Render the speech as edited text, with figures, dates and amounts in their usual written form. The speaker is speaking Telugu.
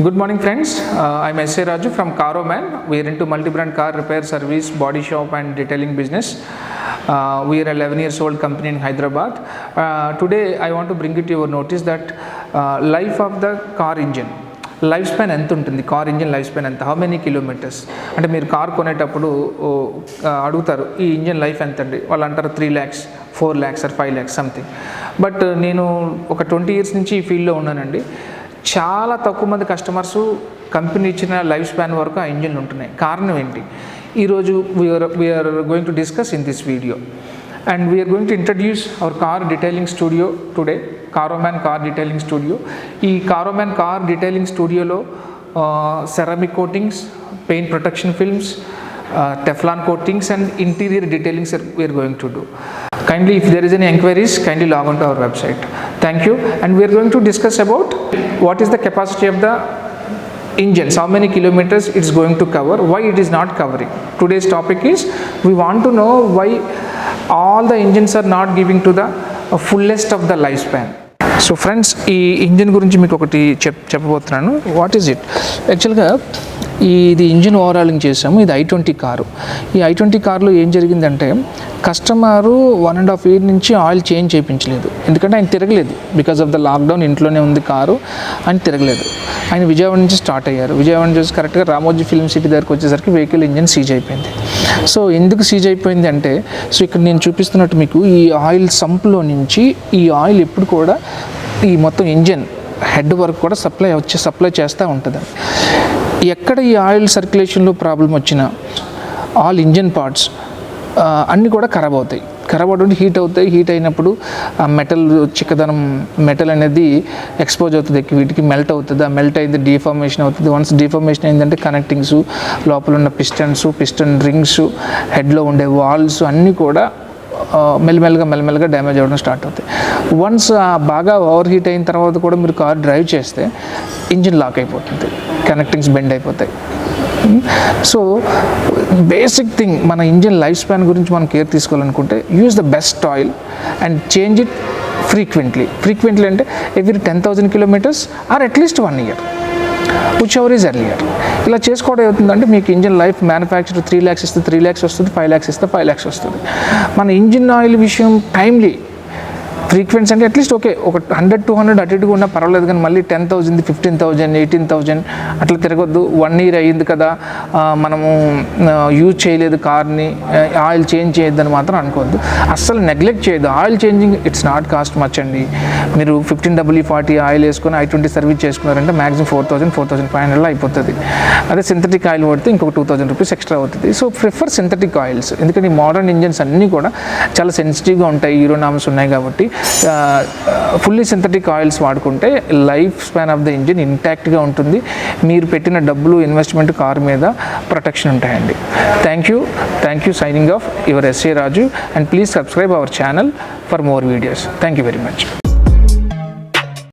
Good morning friends, I'm S.A. Raju from Caroman. We are into multi-brand car repair service, body shop and detailing business. We are a 11 years old company in Hyderabad. Today I want to bring it to your notice that life of the car engine. Life span ఎంత ఉంటుంది, కార్ ఇంజిన్ లైఫ్ స్పాన్ ఎంత, హౌ మెనీ కిలోమీటర్స్ అంటే మీరు కార్ కొనేటప్పుడు అడుగుతారు ఈ ఇంజిన్ లైఫ్ ఎంత అండి, వాళ్ళు అంటారు 3 lakhs 4 lakhs or 5 lakhs something. But నేను ఒక 20 years నుంచి ఈ ఫీల్డ్లో ఉన్నానండి. చాలా తక్కువ మంది కస్టమర్స్ కంపెనీ ఇచ్చిన లైఫ్ స్పాన్ వరకు ఆ ఇంజిన్లు ఉంటున్నాయి. కారణం ఏంటి? ఈరోజు we are going to discuss in this video and we are going to introduce our car detailing studio today, Caroman car detailing studio. ఈ Caroman car detailing studio లో ceramic coatings, paint protection films, Teflon coatings and interior detailings we are going to do. Kindly, if there is any enquiries, kindly log on to our website. Thank you. And we are going to discuss about what is the capacity of the engines, how many kilometers it's going to cover, why it is not covering. Today's topic is we want to know why all the engines are not giving to the fullest of the lifespan. So friends, ఈ ఇంజిన్ గురించి మీకు ఒకటి చెప్పబోతున్నాను. What is it? యాక్చువల్గా ఇది ఇంజిన్ ఓవరాలింగ్ చేసాము. ఇది i20 కారు. ఈ i20 కారులో ఏం జరిగిందంటే కస్టమరు 1.5 year నుంచి ఆయిల్ చేంజ్ చేయించలేదు. ఎందుకంటే ఆయన తిరగలేదు, బికాజ్ ఆఫ్ ద లాక్డౌన్, ఇంట్లోనే ఉంది కారు, ఆయన తిరగలేదు. ఆయన విజయవాడ నుంచి స్టార్ట్ అయ్యారు. విజయవాడ నుంచి కరెక్ట్గా రామోజీ ఫిల్మ్ సిటీ దగ్గరికి వచ్చేసరికి వెహికల్ ఇంజిన్ సీజ్ అయిపోయింది. సో ఎందుకు సీజ్ అయిపోయింది అంటే, సో ఇక్కడ నేను చూపిస్తున్నట్టు మీకు ఈ ఆయిల్ సంప్లో నుంచి ఈ ఆయిల్ ఎప్పుడు కూడా ఈ మొత్తం ఇంజిన్ హెడ్ వరకు కూడా సప్లై చేస్తూ ఉంటుంది. ఎక్కడ ఈ ఆయిల్ సర్క్యులేషన్లో ప్రాబ్లం వచ్చినా ఆల్ ఇంజిన్ పార్ట్స్ అన్నీ కూడా ఖరాబ్ అవుతాయి. ఖరాబ్ అవుతుంటే హీట్ అవుతాయి. హీట్ అయినప్పుడు ఆ మెటల్ చిక్కదనం, మెటల్ అనేది ఎక్స్పోజ్ అవుతుంది, వీటికి మెల్ట్ అవుతుంది. ఆ మెల్ట్ అయితే డీఫార్మేషన్ అవుతుంది. వన్స్ డీఫార్మేషన్ అయిందంటే కనెక్టింగ్స్, లోపల ఉన్న పిస్టన్ రింగ్స్, హెడ్లో ఉండే వాల్స్ అన్నీ కూడా మెల్లమెల్లగా డ్యామేజ్ అవ్వడం స్టార్ట్ అవుతాయి. వన్స్ బాగా ఓవర్ హీట్ అయిన తర్వాత కూడా మీరు కార్ డ్రైవ్ చేస్తే ఇంజిన్ లాక్ అయిపోతుంది, కనెక్టింగ్స్ బెండ్ అయిపోతాయి. సో బేసిక్ థింగ్, మన ఇంజిన్ లైఫ్ స్పాన్ గురించి మనం కేర్ తీసుకోవాలనుకుంటే use the best oil and change it frequently అంటే every 10,000 kilometers or at least 1 year, whichever is earlier. ఇలా చేసుకోవడం అవుతుందంటే మీకు ఇంజిన్ లైఫ్ మ్యానుఫ్యాక్చర్ 3 lakhs ఇస్తే 3 lakhs వస్తుంది, 5 lakhs ఇస్తే 5 lakhs వస్తుంది. మన ఇంజిన్ ఆయిల్ విషయం టైమ్లీ ఫ్రీక్వెన్సీ అంటే అట్లీస్ట్ ఓకే, ఒక 100-200 అటు ఇటుగా ఉన్నా పర్వాలేదు, కానీ మళ్ళీ 10,000 15,000 18,000 అట్లా తిరగొద్దు. 1 year అయ్యింది కదా, మనము యూజ్ చేయలేదు కార్ని, ఆయిల్ చేంజ్ చేయొద్దని మాత్రం అనుకోవద్దు. అస్సలు నెగ్లెక్ట్ చేయొద్దు. Oil changing it's not cost much అండి. మీరు 15W40 ఆయిల్ వేసుకొని i20 సర్వీస్ చేసుకున్నారంటే మ్యాక్సిమం 4,000-4,500 అయిపోతుంది. అదే సింథటిక్ ఆయిల్ పడితే ఇంకొక 2,000 rupees ఎక్స్ట్రా అవుతుంది. సో ప్రిఫర్ సింథటిక్ ఆయిల్స్, ఎందుకంటే ఈ మోడర్న్ ఇంజిన్స్ అన్నీ కూడా చాలా సెన్సిటివ్గా ఉంటాయి, హీరో నామ్స్ ఉన్నాయి కాబట్టి ఫుల్లీ సింథటిక్ ఆయిల్స్ వాడుకుంటే life span of the engine ఇంటాక్ట్గా ఉంటుంది. మీరు పెట్టిన డబ్బులు, ఇన్వెస్ట్మెంట్ కార్ మీద ప్రొటెక్షన్ ఉంటాయండి. Thank you. Signing off your S.A. Raju, and please subscribe our channel for more videos. Thank you very much.